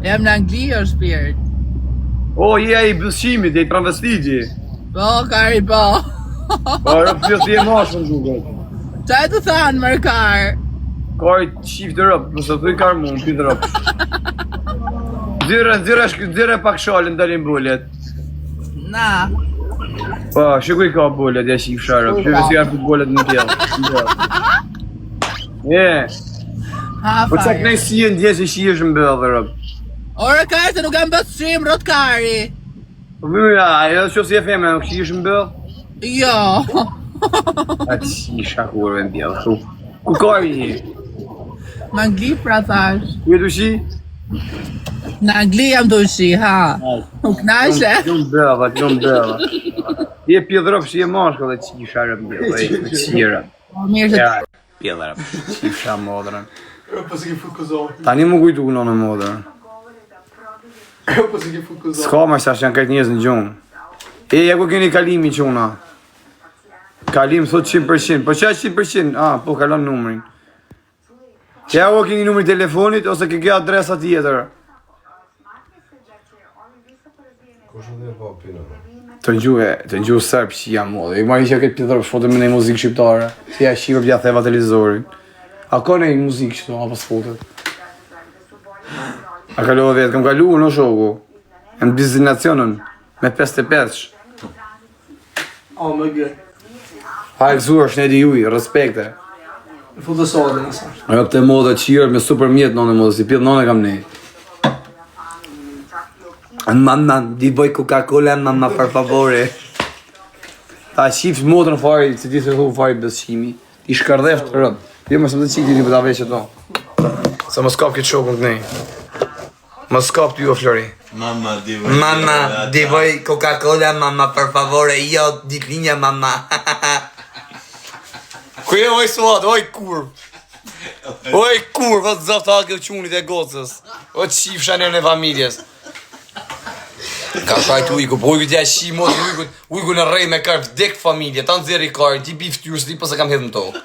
Jam në Angli o shpirt. O, je I bëllshimit, je I travestigji. Po, kari po. Po, rëpë ti e mashën duket. Qaj të thanë mërë kar? Kari qif të rëpë, mësë të i karë mund, pi të rëpë. Dzire pak shalën të rinë bullet. Na. Po, shikuj ka bullet, ja qif sharë, shikuj si janë futbollet në tjellë. Ha, Po qak fare. nej si e ndje që shihesh në bëllë dhe rëpë. Ore kari se nuk kam bët stream rot kari. Po mëja, edhe që si e feme, nuk shihesh në bëllë? Jo. A të si shakurve në bjellë, shu. Ku kari një? Në Angli pra thash. Ku e të shi? Në Angli jam të ushi, ha. Nuk nashe. T'jon bëllë. Ti e pjedhrop që je mashko dhe qisha rëpë në bjellë, dhe qira. Mirë se Pjedhra, qisha modrën. Po si ke fut kozon. Tani më kujtu në në modrën. Po si ke fut kozon. S'ka ma shtash janë kajtë njëzë në gjunë. Ja ku keni kalimi quna. Kalim thot 100%, po qa 100%? Po kalon numrin. Ja ku keni numri telefonit ose ke kjo adresa tjetër. Të ngju sërp që jam modë. I marrë që këtë pjetër shfote me nej muzikë shqiptare. Si ja shqipër pja theva televizorin. A ka nej muzikë që apo s'fotet? A kaluva vetë, kam kalu në shoku. E në destinacionën, me 55. Oh my god. Ha e këzuar është nedi juj, respekte. Fut të sodë nësa. Ajo pëte moda qirë me super mjetë nane modë, si pjetë nane kam nej. Mamma, di boj Coca-Cola, mamma, per favore. Ta shifë modën fari, si ti se thu fari besqimi. Ti shkardheft të rëmë. Jo më së më të qikë ti për ta veqë to. Se më skap këtë shokën të nej. Më skap të ju o Flori. Mamma, di boj Coca-Cola, mamma, per favore. Jo, di klinja, mamma. Ku e oj suat, oj kur. Oj kur, vëtë zaftë hake u qunit e gocës. O të shifë shanër në familjes. Ka shajt ujku, po ujku t'ja shi modë, ujku në rej me karë vdek familje, ta në zeri karë, ti bif t'yrë së ti pëse kam hedhë në tokë.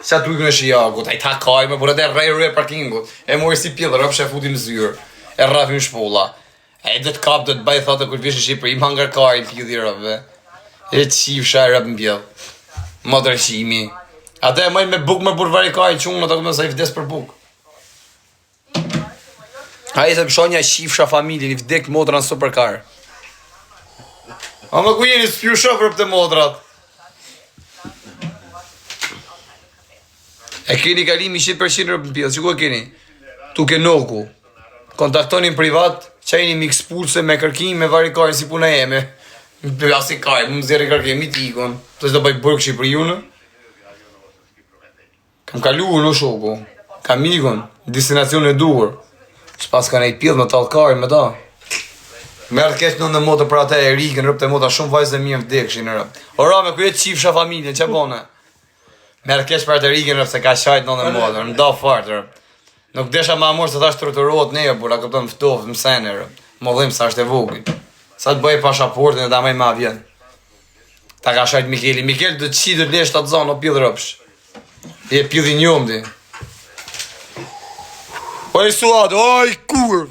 Sa t'ujku në shi jagut, a I ta kaj me, por edhe rej rrë parkingut, e mori si pjellë, rëpë shë futi në zyrë, e rrafi në shpolla. E dhe t'kap dhe t'baj thate kur vish në Shqipëri, i mangar kaj në pjellë rëpë, e t'shif shaj rëpë në pjellë, më dërshimi. Ate e majnë me buk me burvari kaj në qunë, të këmë sa I vdes për buk. A I se pëshonja shifsha familje, I vdek modra në supercar. A më ku jeni s'pju shofër për të modrat? E keni kalimi 100% rëpë në pjellë, që ku e keni? Tu ke noku. Kontaktonin privat, qajni mi ekspulse me kërkim me varikarin si puna jeme. Për asi kaj, më zeri kërkemi t'ikon. Të që të bëj bërë këshi për junë. Kam kalu në shoku. Kam ikon, destinacion e duhur. Që pas ka nejt pjellë me talkarin me ta. Merë keq në motë për ata e rikën, rëpë të mota shumë vajzë dhe mirë vdekshin në rëpë. O rame, ku jetë qifsha familje, që bone? Merë keq për atë e rikën rëpë se ka shajt në motë, në da fartë rëpë. Nuk desha ma amorë se ta shtrutërot ne, por a këpëtëm ftoft, mësene rëpë. Më dhim sa është e vogli. Sa të bëj pashaportin e da maj ma vjen. Ta ka shajt Mikeli. Mikeli të qitë të lesht atë zanë o pjellë rëpsh. Je pjellë I njom di. Oj suad, oj kur!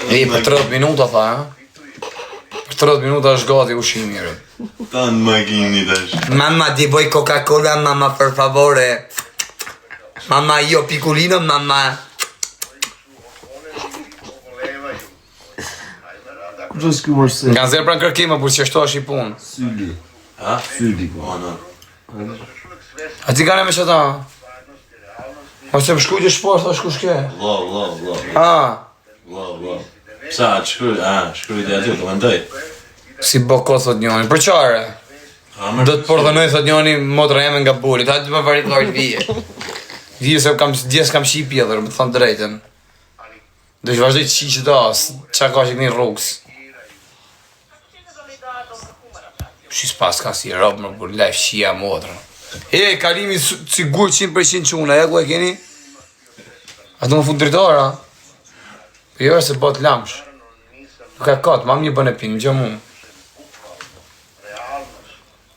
E, për 30 minuta tha, Për 30 minuta është gati ushimi, rë. Tanë magini tash. Mamma, di boj Coca-Cola, mamma, per favore. Mamma, io piccolino, mamma. Ku që s'ky mërë se? Nga zërë pranë kërkima, por që shto është I punë. Syli. Ha? Syli ku. Ana. A ti gane me që ta? O se më shkuj të shport, tha shku shke. Lo. Psa, shkruj të aty, të mendoj. Si boko, thot njoni, për qare? Do të përdhënoj, thot njoni, motra jeme nga bulit, hajtë të më varit karit vije. Vije se djes kam shi pjellër, më të thonë drejten. Do që vazhdoj të shi që ta, qa ka që këni rrugës. Shis pas ka si robë më bur, lef shia motra. E, kalimi sigur 100% quna, ja ku e keni? A të më fut dritara? Për jo se bot lamsh. Nuk e katë, mam një bën e pinë, më gjë mu.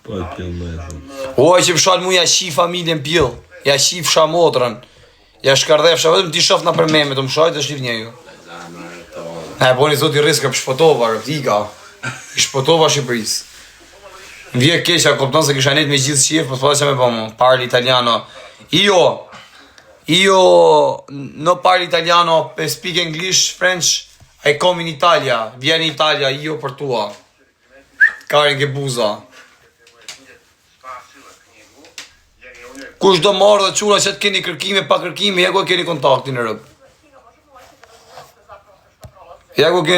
Po e pjellë me e thëmë. Oj që pëshal mu ja shi familjen pjell, ja shi fsha motrën. Ja shkardhefsha, vetëm ti shof na për meme, të më shojt është livnje ju. Boni zoti riska për shpotova, rëptika. I shpotova Shqipëris. Vje keqa, kopton se kisha net me gjithë shqif, po s'po që me pomo. Parli italiano. Io no parli italiano, speak English, French, I come in Italia. Vjen in Italia, io për tua. Karin ke buza. Kush do marrë dhe qura që të keni kërkime, pa kërkime, ja ku keni kontaktin në rëbë. Ja ku keni